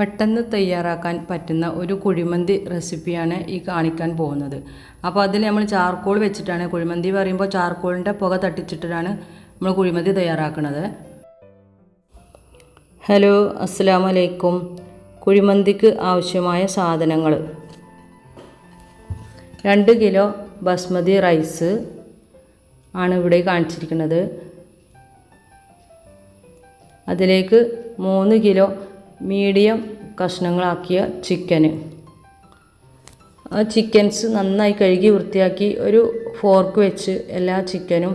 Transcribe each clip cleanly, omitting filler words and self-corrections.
പെട്ടെന്ന് തയ്യാറാക്കാൻ പറ്റുന്ന ഒരു കുഴിമന്തി റെസിപ്പിയാണ് ഈ കാണിക്കാൻ പോകുന്നത്. അപ്പോൾ അതിൽ നമ്മൾ ചാർക്കോൾ വെച്ചിട്ടാണ് കുഴിമന്തി പറയുമ്പോൾ ചാർക്കോളിൻ്റെ പുക തട്ടിച്ചിട്ടാണ് നമ്മൾ കുഴിമന്തി തയ്യാറാക്കുന്നത്. ഹലോ, അസ്സലാമു അലൈക്കും. കുഴിമന്തിക്ക് ആവശ്യമായ സാധനങ്ങൾ: 2 കിലോ ബസ്മതി റൈസ് ആണ് ഇവിടെ കാണിച്ചിരിക്കുന്നത്. അതിലേക്ക് 3 കിലോ മീഡിയം കഷ്ണങ്ങളാക്കിയ ചിക്കന്. ആ ചിക്കൻസ് നന്നായി കഴുകി വൃത്തിയാക്കി ഒരു ഫോർക്ക് വെച്ച് എല്ലാ ചിക്കനും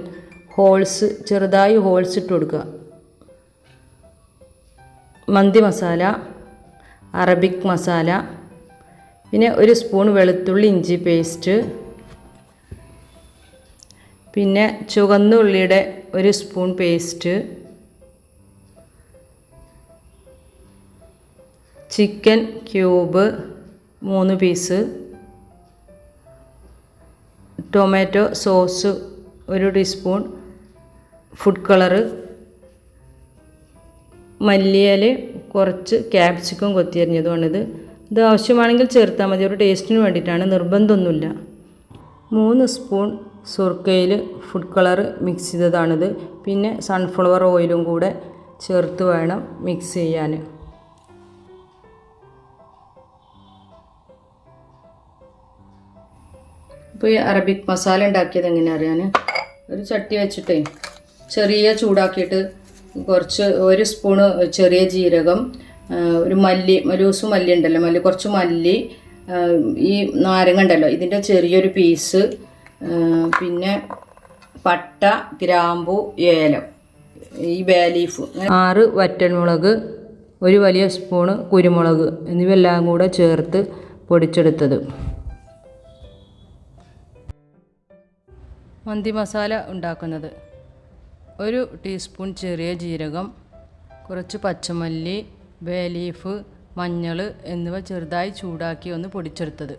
ചെറുതായി ഹോൾസ് ഇട്ട് കൊടുക്കുക. മന്തി മസാല, അറബിക് മസാല, പിന്നെ 1 സ്പൂൺ വെളുത്തുള്ളി ഇഞ്ചി പേസ്റ്റ്, പിന്നെ ചുവന്ന ഉള്ളിയുടെ 1 spoon paste, chicken cube 3 piece, tomato sauce 1 teaspoon, food colour, മല്ലിയില, കുറച്ച് ക്യാപ്സിക്കം കൊത്തിയരിഞ്ഞതുമാണിത്. ഇത് ആവശ്യമാണെങ്കിൽ ചേർത്താൽ മതി, ഒരു ടേസ്റ്റിന് വേണ്ടിയിട്ടാണ്, നിർബന്ധമൊന്നുമില്ല. 3 സ്പൂൺ സുർക്കയിൽ ഫുഡ് കളർ മിക്സ് ചെയ്തതാണിത്. പിന്നെ സൺഫ്ലവർ ഓയിലും കൂടെ ചേർത്ത് വേണം മിക്സ് ചെയ്യാൻ. ഇപ്പോൾ ഈ അറബിക് മസാല ഉണ്ടാക്കിയത് എങ്ങനെയാണ് അറിയാൻ, ഒരു ചട്ടി വെച്ചിട്ടേ ചെറിയ ചൂടാക്കിയിട്ട് കുറച്ച് 1 സ്പൂണ് ചെറിയ ജീരകം, ഒരു ലൂസ് മല്ലി ഉണ്ടല്ലോ, കുറച്ച് മല്ലി, ഈ നാരങ്ങ ഉണ്ടല്ലോ ഇതിൻ്റെ ചെറിയൊരു പീസ്, പിന്നെ പട്ട, ഗ്രാമ്പു, ഏലം, ഈ ബേ ലീഫ്, 6 വറ്റൽമുളക്, 1 വലിയ സ്പൂണ് കുരുമുളക് എന്നിവയെല്ലാം കൂടെ ചേർത്ത് പൊടിച്ചെടുത്തത്. മന്തി മസാല ഉണ്ടാക്കുന്നത്: 1 ടീസ്പൂൺ ചെറിയ ജീരകം, കുറച്ച് പച്ചമല്ലി, ബേ ലീഫ്, മഞ്ഞൾ എന്നിവ ചെറുതായി ചൂടാക്കി ഒന്ന് പൊടിച്ചെടുത്തത്.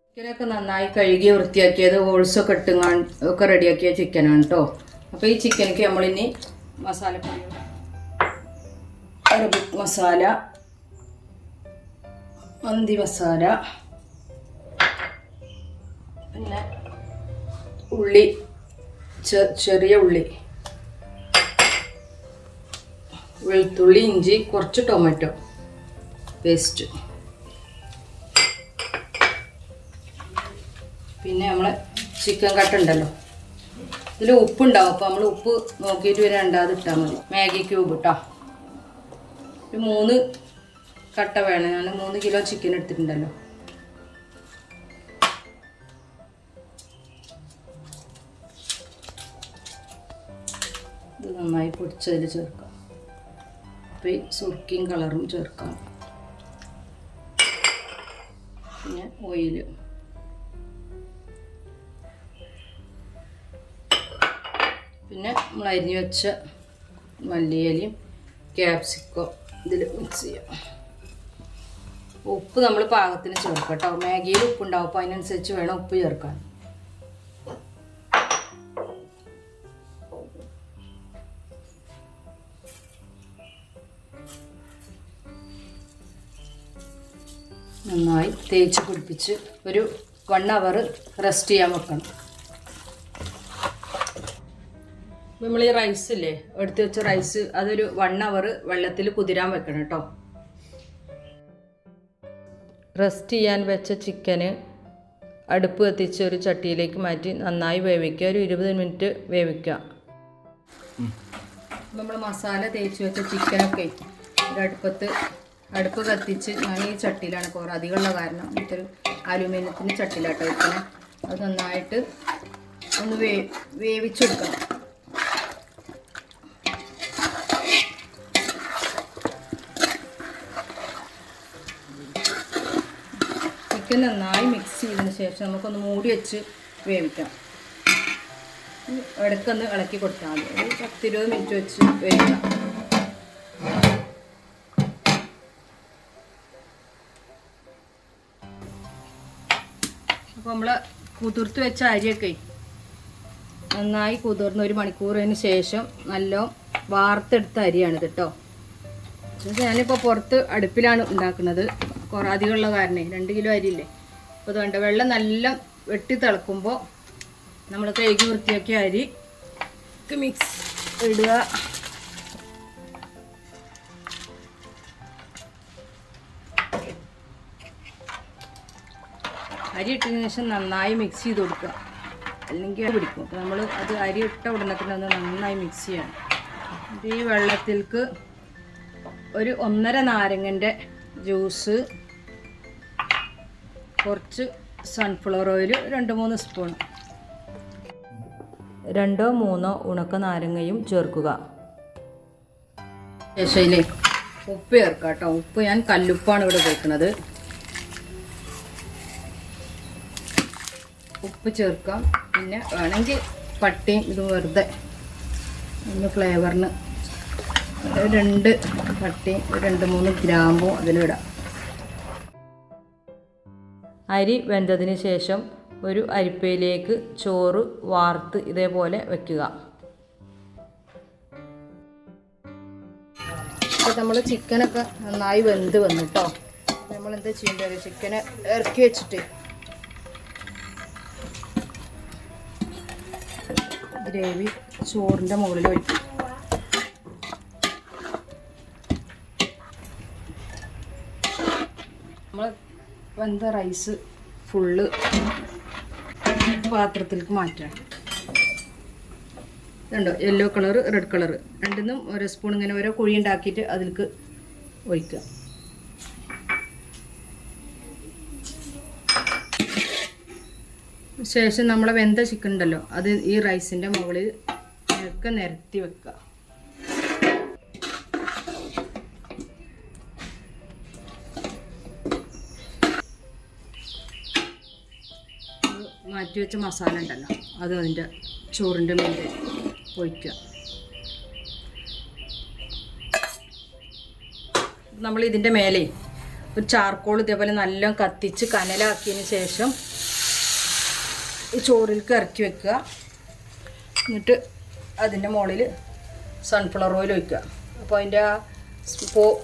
ചിക്കനൊക്കെ നന്നായി കഴുകി വൃത്തിയാക്കിയത്, ഹോൾസൊക്കെ ഒക്കെ റെഡിയാക്കിയ ചിക്കനാണ് കേട്ടോ. അപ്പോൾ ഈ ചിക്കനക്ക് നമ്മളിനി മസാലപ്പൊടി, അറബിക് മസാല, മന്തി മസാല, പിന്നെ ഉള്ളി, ചെറിയ ഉള്ളി, വെളുത്തുള്ളി, ഇഞ്ചി, കുറച്ച് ടൊമാറ്റോ പേസ്റ്റ്, പിന്നെ നമ്മളെ ചിക്കൻ കട്ട ഉണ്ടല്ലോ, ഇതിൽ ഉപ്പുണ്ടാവും. അപ്പോൾ നമ്മൾ ഉപ്പ് നോക്കിയിട്ട് 2 ഇട്ടാൽ മതി. മാഗി ക്യൂബ് ഇട്ടാ. 3 കട്ട വേണം. ഞാൻ 3 കിലോ ചിക്കൻ എടുത്തിട്ടുണ്ടല്ലോ. ഇത് നന്നായി പൊടിച്ചതിൽ ചേർക്കാം. അപ്പോൾ ഈ സുർക്കയും കളറും ചേർക്കാം. പിന്നെ ഓയിൽ, പിന്നെ നമ്മൾ അരിഞ്ഞ് വെച്ച മല്ലിയിലയും ക്യാപ്സിക്കോ ഇതിൽ മിക്സ് ചെയ്യാം. ഉപ്പ് നമ്മൾ പാകത്തിന് ചേർക്കാം കേട്ടോ. മാഗിയിൽ ഉപ്പുണ്ടാവും, അപ്പോൾ അതിനനുസരിച്ച് വേണം ഉപ്പ് ചേർക്കാൻ. നന്നായി തേച്ച് പിടിപ്പിച്ച് ഒരു 1 അവർ റെസ്റ്റ് ചെയ്യാൻ വെക്കണം. നമ്മൾ ഈ റൈസ് ഇല്ലേ, എടുത്ത് വെച്ച റൈസ്, അതൊരു 1 അവർ വെള്ളത്തിൽ കുതിരാൻ വെക്കണം കേട്ടോ. റെസ്റ്റ് ചെയ്യാൻ വെച്ച ചിക്കന് അടുപ്പ് കത്തിച്ച് ഒരു ചട്ടിയിലേക്ക് മാറ്റി നന്നായി വേവിക്കുക. ഒരു 20 മിനിറ്റ് വേവിക്കുക. നമ്മൾ മസാല തേച്ച് വെച്ച ചിക്കനൊക്കെ അടുപ്പ് കത്തിച്ച്, ഞാൻ ഈ ചട്ടിയിലാണ് കുറേ അധികമുള്ള കാരണം ഇതൊരു അലുമിനിയത്തിൻ്റെ ചട്ടിയിലാട്ടോ വെക്കണേ. അത് നന്നായിട്ട് ഒന്ന് വേവിച്ചെടുക്കണം. ചിക്കൻ നന്നായി മിക്സ് ചെയ്തതിന് ശേഷം നമുക്കൊന്ന് മൂടി വെച്ച് വേവിക്കാം. ഇടയ്ക്കൊന്ന് ഇളക്കി കൊടുത്താൽ മതി. ഒരു 10-20 മിനിറ്റ് വെച്ച് വേവിക്കാം. അപ്പോൾ നമ്മൾ കുതിർത്ത് വെച്ച അരിയൊക്കെ നന്നായി കുതിർന്ന് 1 മണിക്കൂറിന് ശേഷം നല്ല വാർത്തെടുത്ത അരിയാണിത് കേട്ടോ. ഞാനിപ്പോൾ പുറത്ത് അടുപ്പിലാണ് ഉണ്ടാക്കുന്നത്. കുറേ അധികമുള്ള കാരണേ 2 കിലോ അരിയില്ലേ. അപ്പോൾ അതുകൊണ്ട് വെള്ളം നല്ല വെട്ടി തിളക്കുമ്പോൾ നമ്മൾ കഴുകി വൃത്തിയാക്കിയ അരി മിക്സ് ഇടുക. അരി ഇട്ടതിന് ശേഷം നന്നായി മിക്സ് ചെയ്ത് കൊടുക്കുക, അല്ലെങ്കിൽ പിടിക്കും. അപ്പോൾ നമ്മൾ അത് അരി ഇട്ട ഉടനെ തന്നെ ഒന്ന് നന്നായി മിക്സ് ചെയ്യണം. ഈ വെള്ളത്തിലേക്ക് ഒരു 1.5 നാരങ്ങൻ്റെ ജ്യൂസ്, കുറച്ച് സൺഫ്ലവർ ഓയിൽ 2-3 സ്പൂൺ, 2-3 ഉണക്ക നാരങ്ങയും ചേർക്കുക. ശേഷം ഉപ്പ് ചേർക്കാം കേട്ടോ. ഉപ്പ് ഞാൻ കല്ലുപ്പാണ് ഇവിടെ ഉപയോഗിക്കുന്നത്. ഉപ്പ് ചേർക്കാം. പിന്നെ വേണമെങ്കിൽ പട്ടയും ഇത് വെറുതെ ഒന്ന് ഫ്ലേവറിന് 2 പട്ടയും 2-3 ഗ്രാമ്പും അതിലിടാം. അരി വെന്തതിന് ശേഷം ഒരു അരിപ്പയിലേക്ക് ചോറ് വാർത്ത് ഇതേപോലെ വയ്ക്കുക. അപ്പോൾ നമ്മൾ ചിക്കനൊക്കെ നന്നായി വെന്ത് വന്നിട്ടോ. നമ്മളെന്താ ചെയ്യേണ്ടത്, ചിക്കനെ ഇറക്കി വെച്ചിട്ട് ഗ്രേവി ചോറിൻ്റെ മുകളിൽ ഒഴിക്കും. നമ്മൾ വെന്ത റൈസ് ഫുള്ള് പാത്രത്തിലേക്ക് മാറ്റാം. ഇതുണ്ടോ, യെല്ലോ കളർ റെഡ് കളർ രണ്ടിനും ഓരോ സ്പൂൺ ഇങ്ങനെ ഓരോ കുഴി ഉണ്ടാക്കിയിട്ട് അതിലേക്ക് ഒഴിക്കുക. ശേഷം നമ്മളെ വെന്ത ചിക്കൻ ഉണ്ടല്ലോ അത് ഈ റൈസിൻ്റെ മുകളിൽ ഒക്കെ നിരത്തി വെക്കുക. മാറ്റി വെച്ച മസാല ഉണ്ടല്ലോ അത് അതിൻ്റെ ചോറിൻ്റെ മേലെ ഒഴിക്കുക. നമ്മൾ ഇതിൻ്റെ മേലെ ഒരു ചാർക്കോൾ ഇതേപോലെ നല്ല കത്തിച്ച് കനലാക്കിയതിന് ശേഷം ഈ ചോറിലേക്ക് ഇറക്കി വെക്കുക. എന്നിട്ട് അതിൻ്റെ മുകളിൽ സൺഫ്ലവർ ഓയിൽ ഒഴിക്കുക. അപ്പോൾ അതിൻ്റെ ആ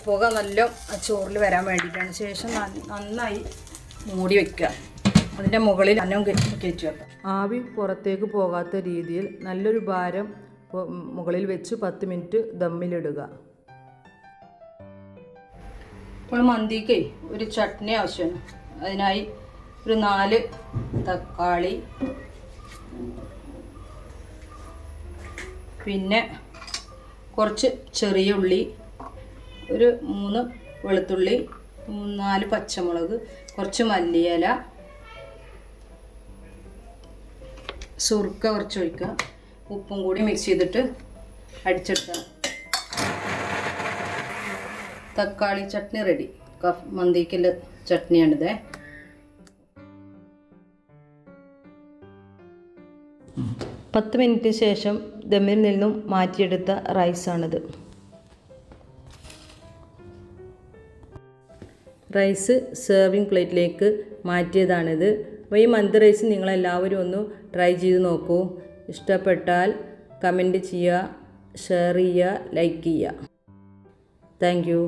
പുക നല്ല ആ ചോറിൽ വരാൻ വേണ്ടിയിട്ടാണ്. ശേഷം നന്നായി മൂടി വയ്ക്കുക. അതിൻ്റെ മുകളിൽ അന്നം കയറ്റി വെക്കുക. ആവി പുറത്തേക്ക് പോകാത്ത രീതിയിൽ നല്ലൊരു ഭാരം മുകളിൽ വെച്ച് 10 മിനിറ്റ് ദമ്മിലിടുക. ഇപ്പോൾ മന്തിക്ക് ഒരു ചട്നി ആവശ്യമാണ്. അതിനായി ഒരു 4 തക്കാളി, പിന്നെ കുറച്ച് ചെറിയ ഉള്ളി, ഒരു 3 വെളുത്തുള്ളി, 4 പച്ചമുളക്, കുറച്ച് മല്ലിയില, സുർക്ക കുറച്ച് ഒഴിക്കുക, ഉപ്പും കൂടി മിക്സ് ചെയ്തിട്ട് അടിച്ചെടുക്കുക. തക്കാളി ചട്നി റെഡി. മന്തിക്കുള്ള ചട്നിയാണിത്. 10 മിനിറ്റ് ശേഷം ദമ്മിൽ നിന്നും മാറ്റിയെടുത്ത റൈസാണിത്. റൈസ് സെർവിങ് പ്ലേറ്റിലേക്ക് മാറ്റിയതാണിത്. അപ്പോൾ ഈ മന്തി റൈസ് നിങ്ങളെല്ലാവരും ഒന്ന് ട്രൈ ചെയ്ത് നോക്കൂ. ഇഷ്ടപ്പെട്ടാൽ കമൻറ്റ് ചെയ്യുക, ഷെയർ ചെയ്യുക, ലൈക്ക് ചെയ്യുക. Thank you.